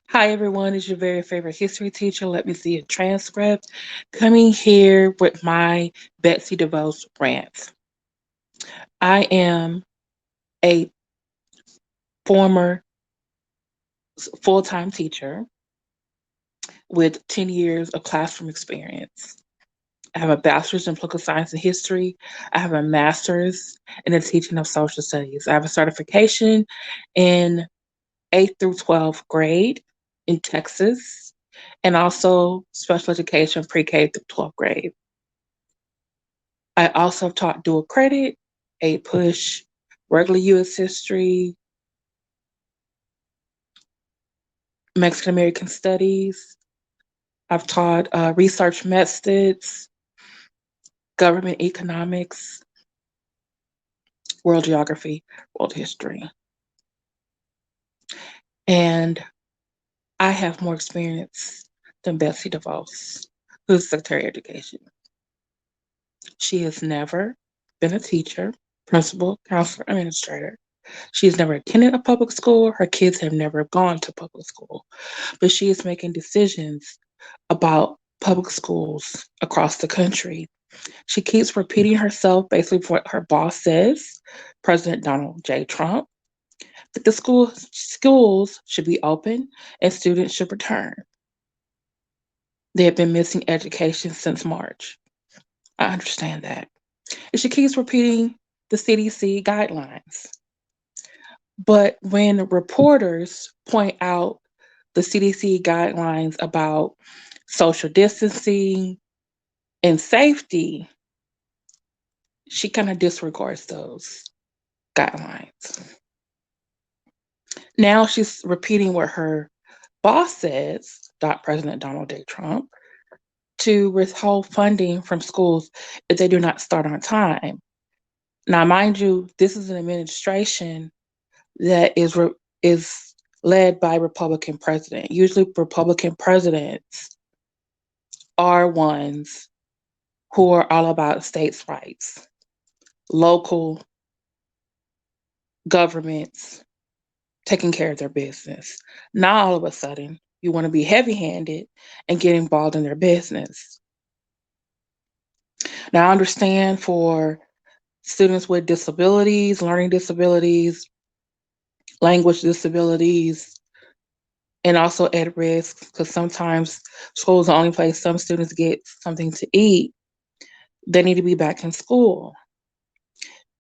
Hi, everyone. It's your very favorite history teacher. Let me see a transcript. Coming here with my Betsy Devos rants. I am a former full time teacher with 10 years of classroom experience. I have a bachelor's in political science and history. I have a master's in the teaching of social studies. I have a certification in 8th through 12th grade in Texas and also special education pre K through 12th grade. I also taught dual credit, a push, regular U.S. history, Mexican American studies. I've taught research methods, government economics, world geography, world history. And I have more experience than Betsy DeVos, who's Secretary of Education. She has never been a teacher, principal, counselor, administrator. She's never attended a public school. Her kids have never gone to public school, but she is making decisions about public schools across the country. She keeps repeating herself basically what her boss says, President Donald J. Trump, that the schools should be open and students should return. They have been missing education since March. I understand that. And she keeps repeating the CDC guidelines. But when reporters point out the CDC guidelines about social distancing and safety, she kind of disregards those guidelines. Now she's repeating what her boss says, President Donald J. Trump, to withhold funding from schools if they do not start on time. Now, mind you, this is an administration that is led by a Republican president. Usually, Republican presidents are ones who are all about states' rights, local governments taking care of their business. Now, all of a sudden, you want to be heavy handed and get involved in their business. Now, I understand for students with disabilities, learning disabilities, language disabilities, and also at risk, because sometimes school is the only place some students get something to eat. They need to be back in school.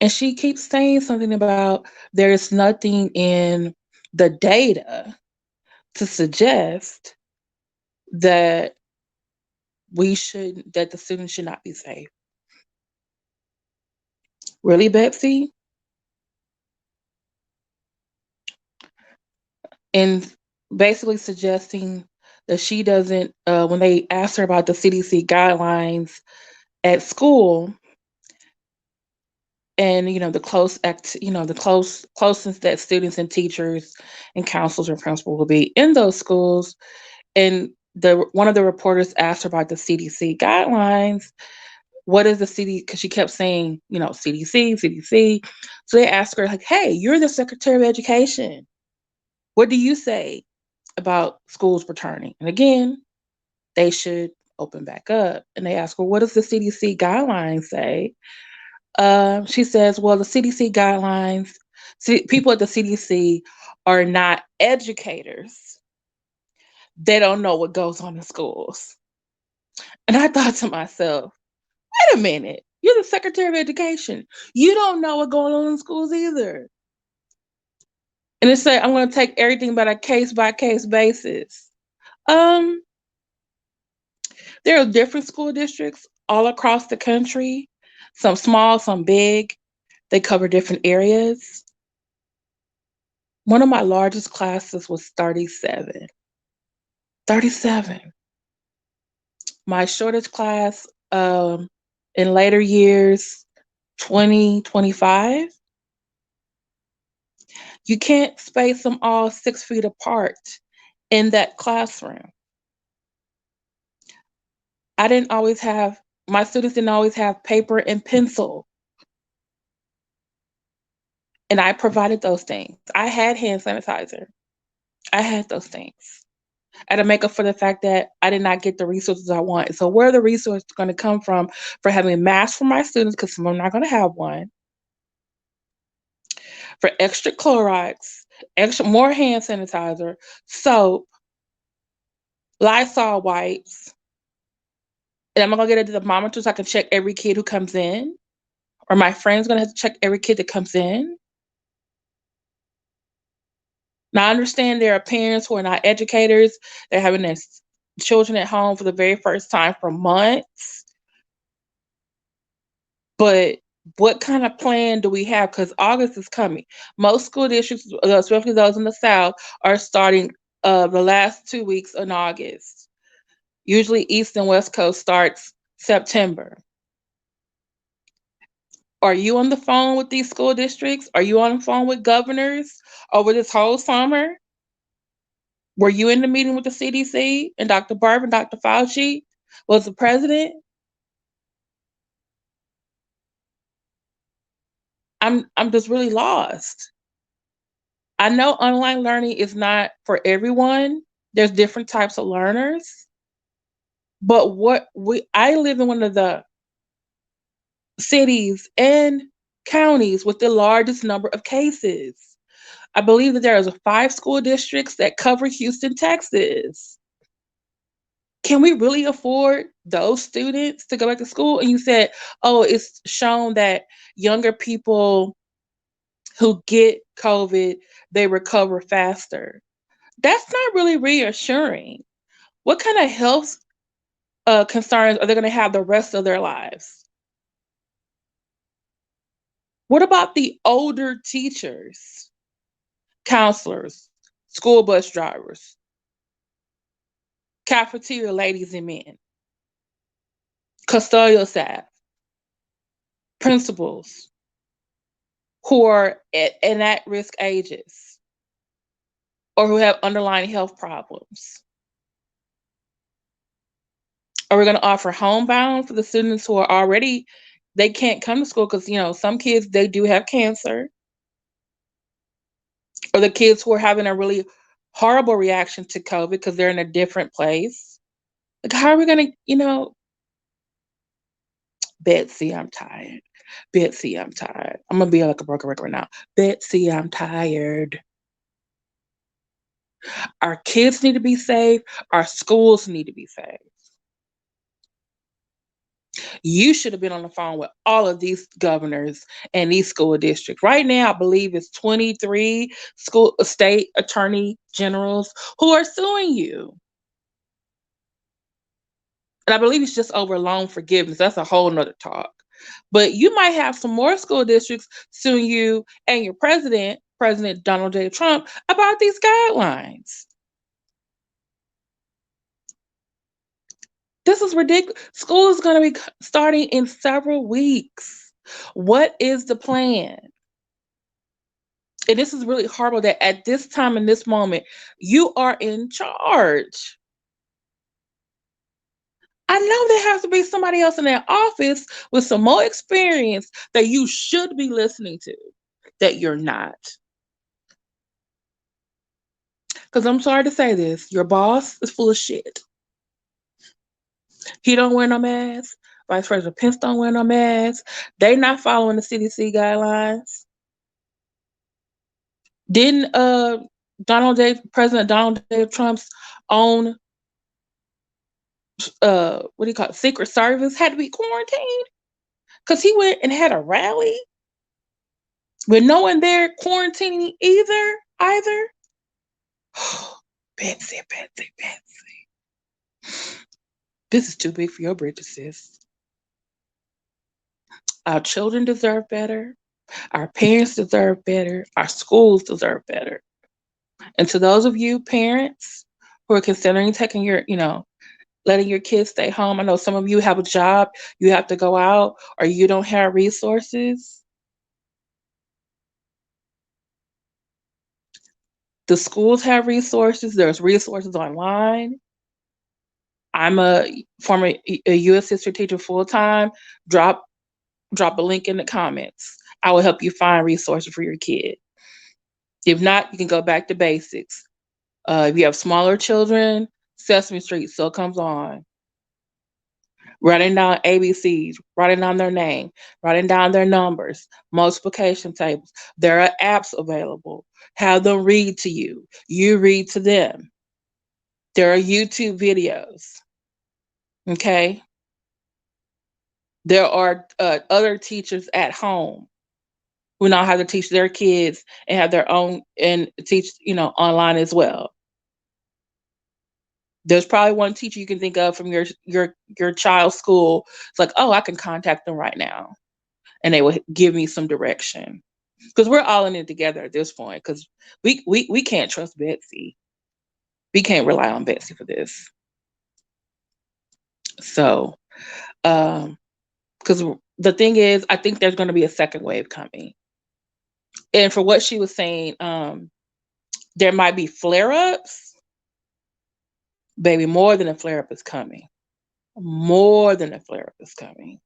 And she keeps saying something about there's nothing in the data to suggest that that the students should not be safe. Really, Betsy? And basically suggesting that she doesn't, when they asked her about the CDC guidelines at school, and the closeness that students and teachers and counselors and principals will be in those schools, and the one of the reporters asked her about the CDC guidelines. What is the CD? Because she kept saying, CDC, CDC. So they asked her, like, hey, you're the Secretary of Education. What do you say about schools returning? And again, they should open back up. And they ask her, what does the CDC guidelines say? She says, well, the CDC guidelines, people at the CDC are not educators. They don't know what goes on in schools. And I thought to myself, wait a minute, you're the Secretary of Education. You don't know what's going on in schools either. And it's like, I'm going to take everything by a case by case basis. Um, there are different school districts all across the country, some small, some big. They cover different areas. One of my largest classes was 37. 37. My shortest class in later years, 20, 25. You can't space them all 6 feet apart in that classroom. I didn't always have, my students didn't always have paper and pencil. And I provided those things. I had hand sanitizer. I had those things. I had to make up for the fact that I did not get the resources I want. So where are the resources going to come from for having masks for my students, because some of them are not going to have one, for extra Clorox, extra more hand sanitizer, soap, Lysol wipes, and I'm gonna get a thermometer so I can check every kid who comes in, or my friend's gonna have to check every kid that comes in. Now, I understand there are parents who are not educators. They're having their children at home for the very first time for months. But what kind of plan do we have? Because August is coming. Most school districts, especially those in the South, are starting the last 2 weeks in August. Usually, East and West Coast starts September. Are you on the phone with these school districts? Are you on the phone with governors over this whole summer? Were you in the meeting with the CDC and Dr. Barb and Dr. Fauci was the president? I'm just really lost. I know online learning is not for everyone. There's different types of learners. But I live in one of the cities and counties with the largest number of cases. I believe that there are 5 school districts that cover Houston, Texas. Can we really afford those students to go back to school? And you said, oh, it's shown that younger people who get COVID, they recover faster. That's not really reassuring. What kind of health concerns are they going to have the rest of their lives? What about the older teachers, counselors, school bus drivers, cafeteria ladies and men, custodial staff, principals who are at risk ages or who have underlying health problems? Are we going to offer homebound for the students who are already, they can't come to school because, some kids, they do have cancer, or the kids who are having a really horrible reaction to COVID because they're in a different place? Like, how are we going to, Betsy, I'm tired. Betsy, I'm tired. I'm going to be like a broken record right now. Betsy, I'm tired. Our kids need to be safe. Our schools need to be safe. You should have been on the phone with all of these governors and these school districts. Right now, I believe it's 23 state attorney generals who are suing you. And I believe it's just over loan forgiveness. That's a whole nother talk. But you might have some more school districts suing you and your President Donald J. Trump, about these guidelines. This is ridiculous. School is going to be starting in several weeks. What is the plan? And this is really horrible that at this time, in this moment, you are in charge. I know there has to be somebody else in that office with some more experience that you should be listening to, that you're not. Because I'm sorry to say this, your boss is full of shit. He don't wear no mask. Vice President Pence don't wear no mask. They not following the CDC guidelines. Didn't President Donald J. Trump's own what do you call it, Secret Service had to be quarantined? Because he went and had a rally with no one there quarantining either. Betsy. This is too big for your britches, sis. Our children deserve better. Our parents deserve better. Our schools deserve better. And to those of you parents who are considering taking letting your kids stay home, I know some of you have a job, you have to go out, or you don't have resources. The schools have resources. There's resources online. I'm a former U.S. history teacher full-time. Drop a link in the comments. I will help you find resources for your kid. If not, you can go back to basics. If you have smaller children, Sesame Street still comes on. Writing down ABCs, writing down their name, writing down their numbers, multiplication tables. There are apps available. Have them read to you. You read to them. There are YouTube videos. Okay. There are other teachers at home who know how to teach their kids and have their own and teach, online as well. There's probably one teacher you can think of from your child's school. It's like, oh, I can contact them right now, and they will give me some direction. Because we're all in it together at this point. Because we can't trust Betsy. We can't rely on Betsy for this. So, because the thing is, I think there's going to be a second wave coming. And for what she was saying, there might be flare ups. Baby, more than a flare up is coming. More than a flare up is coming.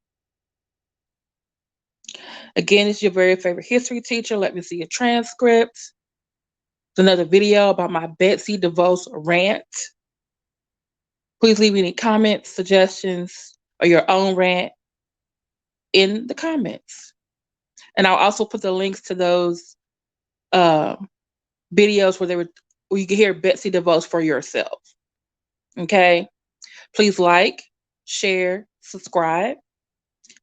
Again, it's your very favorite history teacher. Let me see a transcript. It's another video about my Betsy Devos rant. Please leave any comments, suggestions, or your own rant in the comments. And I'll also put the links to those videos where you can hear Betsy DeVos for yourself. Okay? Please like, share, subscribe,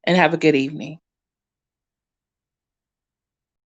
and have a good evening.